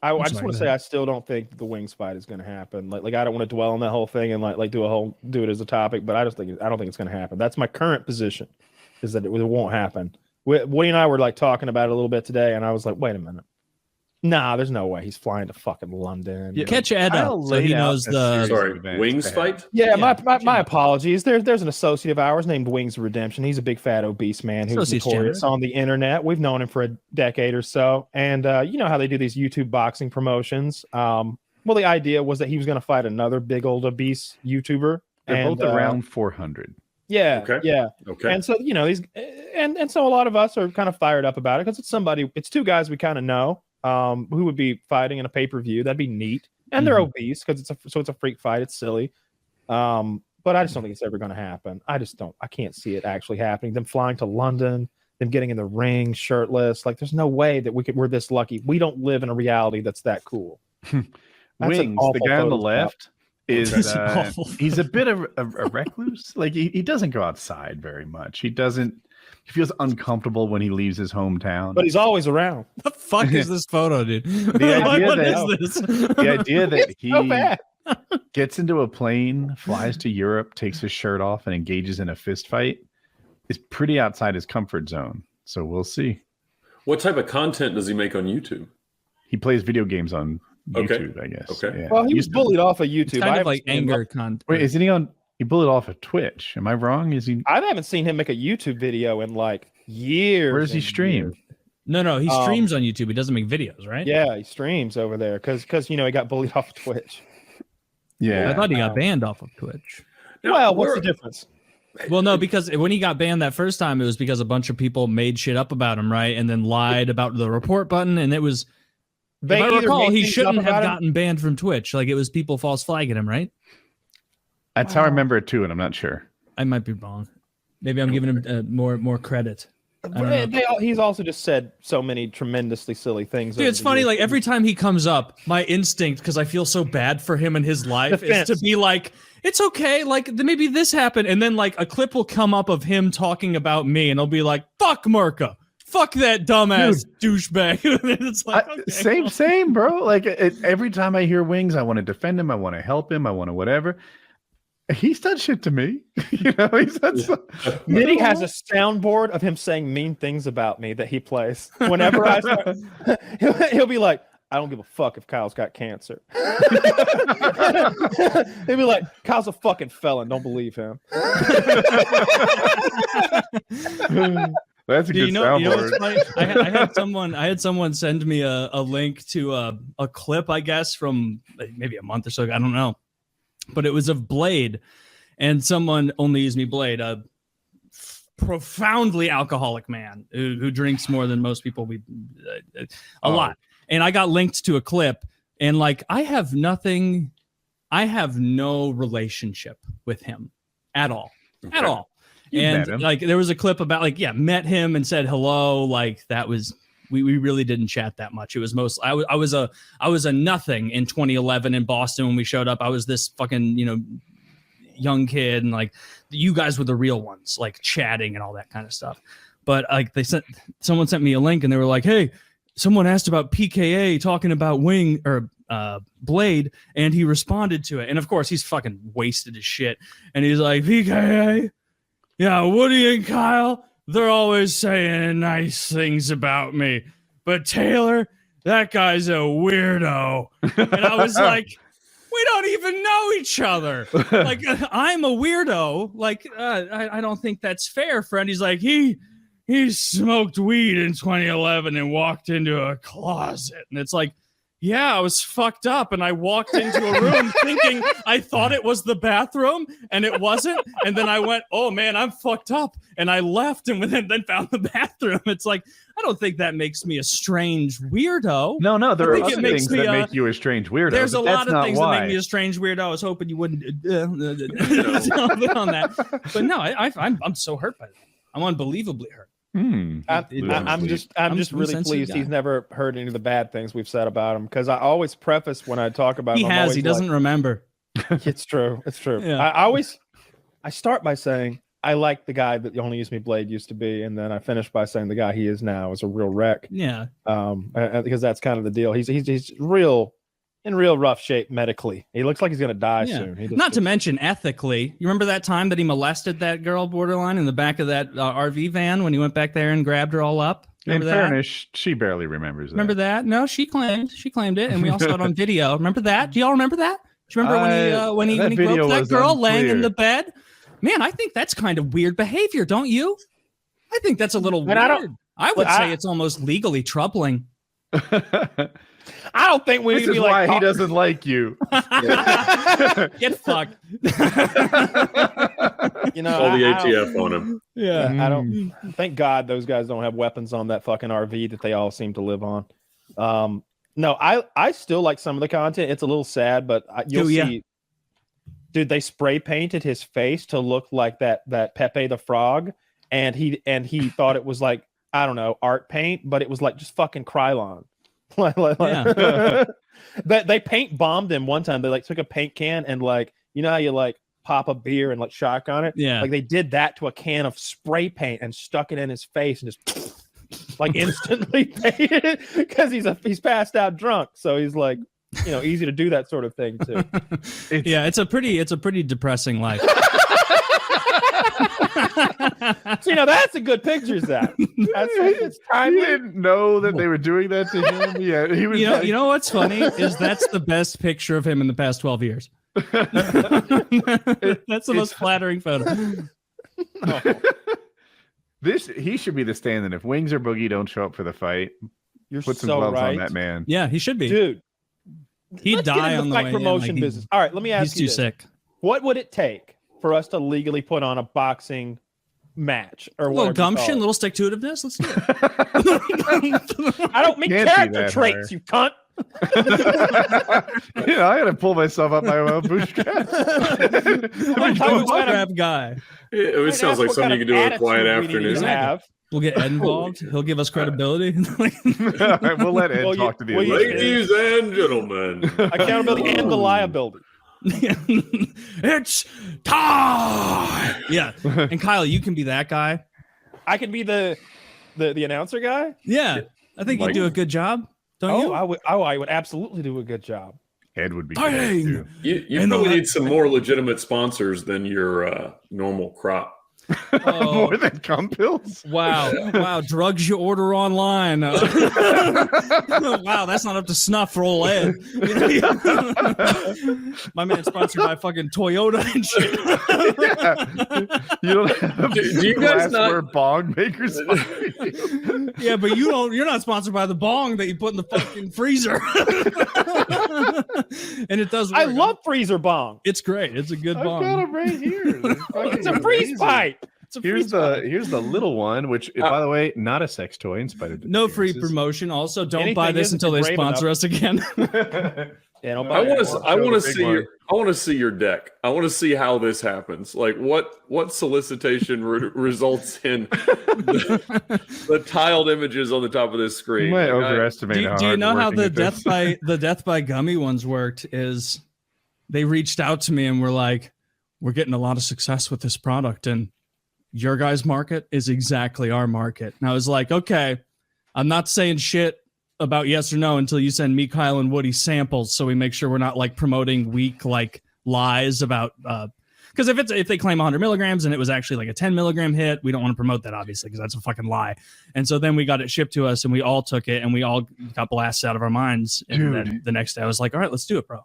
I just want to say I still don't think the Wings fight is going to happen. Like I don't want to dwell on that whole thing and like do it as a topic, but I don't think it's going to happen. That's my current position, is that it won't happen. Woody and I were like talking about it a little bit today, and I was like, wait a minute. Nah, there's no way he's flying to fucking London. Yeah, catch Ed up so he knows the... Sorry, Wings fight? Yeah, my apologies. There's an associate of ours named Wings Redemption. He's a big, fat, obese man who's notorious on the internet. We've known him for a decade or so. And you know how they do these YouTube boxing promotions? Well, the idea was that he was going to fight another big, old, obese YouTuber. They're both around 400. Yeah. Okay. Yeah. Okay. And so, you know, and so a lot of us are kind of fired up about it because it's two guys we kind of know. Who would be fighting in a pay-per-view. That'd be neat. And they're obese because it's a freak fight. It's silly. But I just don't think it's ever going to happen. I can't see it actually happening. Them flying to London, them getting in the ring shirtless. Like, there's no way that we're this lucky. We don't live in a reality that's that cool. Wings, the guy on the left, is he's a bit of a recluse. Like, he doesn't go outside very much. He feels uncomfortable when he leaves his hometown. But he's always around. The fuck is this photo, dude? The idea that he gets into a plane, flies to Europe, takes his shirt off, and engages in a fist fight is pretty outside his comfort zone. So we'll see. What type of content does he make on YouTube? He plays video games on YouTube, I guess. Okay. Yeah. Well, he was bullied off of YouTube. It's kind of like anger content. Wait, isn't he on? He bullied off of Twitch. Am I wrong? Is he? I haven't seen him make a YouTube video in like years. Where does he stream? No, he streams on YouTube. He doesn't make videos, right? Yeah, he streams over there because you know he got bullied off of Twitch. Yeah, I thought he got banned off of Twitch. Now, well, what's the difference? Well, no, because when he got banned that first time, it was because a bunch of people made shit up about him, right? And then lied about the report button, and it was. If I recall, he shouldn't have gotten banned from Twitch. Like, it was people false flagging him, right? That's how I remember it too, and I'm not sure. I might be wrong. Maybe I'm giving him more credit. He's also just said so many tremendously silly things. Dude, it's funny. Like, every time he comes up, my instinct, because I feel so bad for him and his life, is to be like, it's okay. Like, maybe this happened. And then, like, a clip will come up of him talking about me, and he'll be like, fuck Merca. Fuck that dumbass douchebag. It's like, okay, same, bro. Like, every time I hear Wings, I want to defend him. I want to help him. I want to whatever. He's done shit to me. You know, he's done Nitty has a soundboard of him saying mean things about me that he plays. Whenever I start, he'll be like, I don't give a fuck if Kyle's got cancer. He'll be like, Kyle's a fucking felon. Don't believe him. That's a good soundboard. I had someone send me a link to a clip, I guess, from maybe a month or so ago. I don't know. But it was of Blade, and someone OnlyUseMeBlade, a profoundly alcoholic man who drinks more than most people. A lot. And I got linked to a clip, and like, I have no relationship with him at all. Okay. At all. And like, there was a clip about met him and said hello. Like, that was, we really didn't chat that much. It was most, I was a nothing in 2011 in Boston when we showed up. I was this fucking, young kid, and like, you guys were the real ones, like chatting and all that kind of stuff. But like, someone sent me a link, and they were like, hey, someone asked about PKA talking about Blade, and he responded to it. And of course, he's fucking wasted as shit. And he's like, PKA? Yeah, Woody and Kyle, they're always saying nice things about me. But Taylor, that guy's a weirdo. And I was like, we don't even know each other. Like, I'm a weirdo. Like, I don't think that's fair, friend. He's like, he smoked weed in 2011 and walked into a closet. And it's like, yeah, I was fucked up, and I walked into a room thinking I thought it was the bathroom, and it wasn't. And then I went, oh man, I'm fucked up, and I left, and then found the bathroom. It's like, I don't think that makes me a strange weirdo. No, there are other things that make you a strange weirdo. There's a lot of things that make me a strange weirdo. I was hoping you wouldn't on that, but no, I'm so hurt by that. I'm unbelievably hurt. I'm just really pleased he's never heard any of the bad things we've said about him, because I always preface when I talk about him. He doesn't remember. It's true. Yeah. I start by saying I like the guy that OnlyUseMeBlade used to be, and then I finished by saying the guy he is now is a real wreck. Yeah. Because that's kind of the deal. He's in real rough shape medically. He looks like he's gonna die soon. Not to mention ethically. You remember that time that he molested that girl borderline in the back of that RV van when he went back there and grabbed her all up? Remember in fairness, she barely remembers that. Remember that? No, she claimed it, and we all saw it on video. Remember that? Do y'all remember that? Do you remember when he groped that girl laying in the bed? Man, I think that's kind of weird behavior, don't you? I think that's a little weird. I would say it's almost legally troubling. I don't think we need to be like. Why he doesn't like you. Get fucked. You know, all the ATF on him. Yeah, I don't. Thank God those guys don't have weapons on that fucking RV that they all seem to live on. No, I still like some of the content. It's a little sad, but you'll see. Dude, they spray painted his face to look like that Pepe the Frog, and he thought it was like, I don't know, art paint, but it was like just fucking Krylon. That they paint bombed him one time. They like took a paint can and like, you know how you like pop a beer and like shotgun it? Yeah. Like they did that to a can of spray paint and stuck it in his face and just like instantly painted it because he's passed out drunk. So he's like, you know, easy to do that sort of thing too. It's a pretty depressing life. So, you know, that's a good picture, Zach. It's I didn't know that they were doing that to him. Yeah, he was. You know what's funny is that's the best picture of him in the past 12 years. That's the most flattering photo. He should be the stand-in. If Wings or Boogie don't show up for the fight, You're put some so gloves right. on that man. Yeah, he should be. Dude, he'd die on the fight way promotion in. business. All right, let me ask you He's too sick. What would it take for us to legally put on a boxing match or a little gumption, a little stick-to-itiveness? Let's do it. I don't mean character traits, you cunt. I gotta pull myself up my own bootstraps. Bootstrap guy. It sounds like something you can do on a quiet afternoon. We'll get Ed involved. He'll give us credibility. Right, we'll let Ed talk to the ladies and gentlemen. Accountability and the liability. It's time. Yeah. And Kyle, you can be that guy. I can be the announcer guy. Yeah. I think you do a good job. Don't you? I would absolutely do a good job. Ed would be good too. You probably need some more legitimate sponsors than your normal crop. More than cum pills? Wow. Drugs you order online. Wow, that's not up to snuff for old Ed. My man's sponsored by fucking Toyota and shit. You don't have do you guys not bong makers? Yeah, but you're not sponsored by the bong that you put in the fucking freezer. And it does work. I love freezer bong. It's great. It's a good bong. I've got it right here. It's a freeze pipe. Here's the little one, which by the way, not a sex toy in spite of no free promotion. Also, don't Anything buy this until they sponsor us again. Yeah, I want to see your deck. I want to see how this happens. Like what solicitation results in the tiled images on the top of this screen. You might overestimate. Do you know how the death by gummy ones worked? Is they reached out to me and were like, "We're getting a lot of success with this product, and your guys' market is exactly our market." And I was like, "Okay, I'm not saying shit about yes or no until you send me, Kyle, and Woody samples, so we make sure we're not like promoting weak like lies about because if they claim 100 milligrams and it was actually like a 10 milligram hit, we don't want to promote that obviously because that's a fucking lie." And so then we got it shipped to us and we all took it and we all got blasted out of our minds. And then the next day I was like, "All right, let's do it, bro.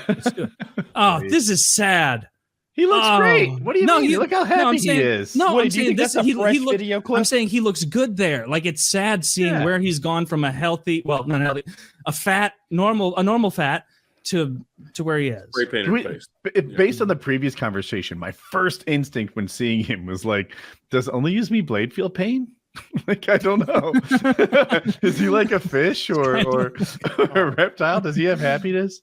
Let's do it." Oh, this is sad. He looks great. What do you mean? Look how happy he is. No, I'm saying this. Video clip? I'm saying he looks good there. Like it's sad seeing where he's gone from a healthy, well, not healthy, a normal fat to where he is. Spray painted face. Based on the previous conversation, my first instinct when seeing him was like, does OnlyUseMeBlade feel pain? Like, I don't know. Is he like a fish or a reptile? Does he have happiness?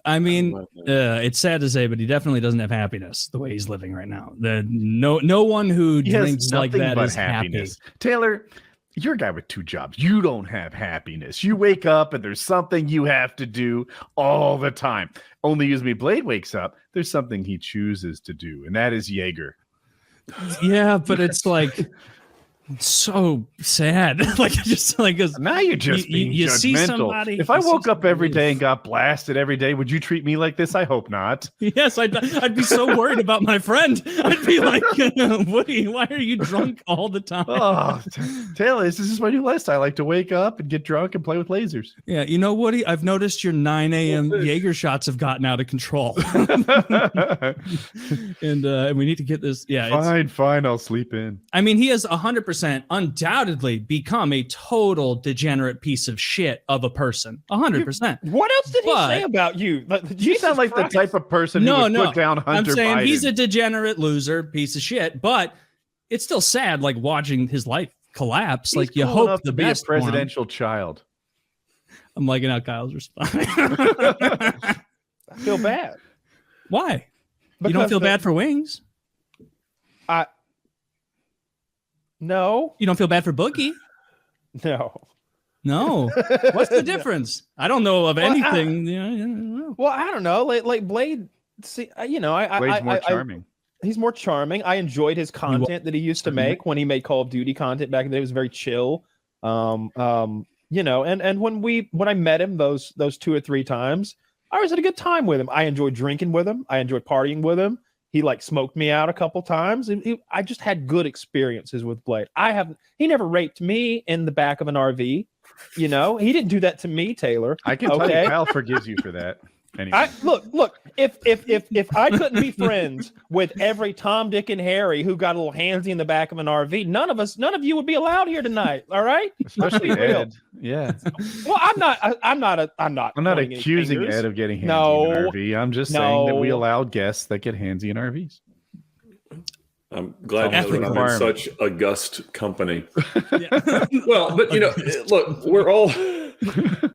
I mean, it's sad to say, but he definitely doesn't have happiness the way he's living right now. No one who drinks like that is happiness. Happy. Taylor, you're a guy with 2 jobs. You don't have happiness. You wake up and there's something you have to do all the time. OnlyUseMeBlade wakes up. There's something he chooses to do, and that is Jaeger. Yeah, but it's like so sad. Like just like now you're just being you judgmental. see somebody. If I woke up every day and got blasted every day, would you treat me like this? I hope not. Yes, I'd be so worried about my friend. I'd be like, Woody, why are you drunk all the time? Oh, Taylor, this is my new lifestyle. I like to wake up and get drunk and play with lasers. Yeah, you know, Woody, I've noticed your 9 a.m. Jaeger shots have gotten out of control. and we need to get this. Yeah, fine. I'll sleep in. I mean, he has 100% undoubtedly become a total degenerate piece of shit of a person. 100%. What else did he say about you? You sound like the type of person who would put down Hunter I'm saying Biden. He's a degenerate loser, piece of shit, but it's still sad, like watching his life collapse. He's like you cool hope the to be best a presidential child. I'm liking how Kyle's responding. I feel bad. Why? You don't feel bad for Wings? No. You don't feel bad for Boogie? No. What's the difference? I don't know of anything. Well, I don't know. Like Blade, see, Blade's more charming. He's more charming. I enjoyed his content that he used to make when he made Call of Duty content back in the day. It was very chill. And when I met him those 2 or 3 times, I was at a good time with him. I enjoyed drinking with him. I enjoyed partying with him. He like smoked me out a couple times. I just had good experiences with Blade. He never raped me in the back of an RV. He didn't do that to me, Taylor. I can tell you, Kyle forgives you for that. Anyway. Look. If I couldn't be friends with every Tom, Dick, and Harry who got a little handsy in the back of an RV, none of you would be allowed here tonight. All right, especially Ed. Yeah. Well, I'm not accusing Ed of getting handsy in an RV. I'm just saying that we allowed guests that get handsy in RVs. I'm glad that I'm in such august company. Well, but look,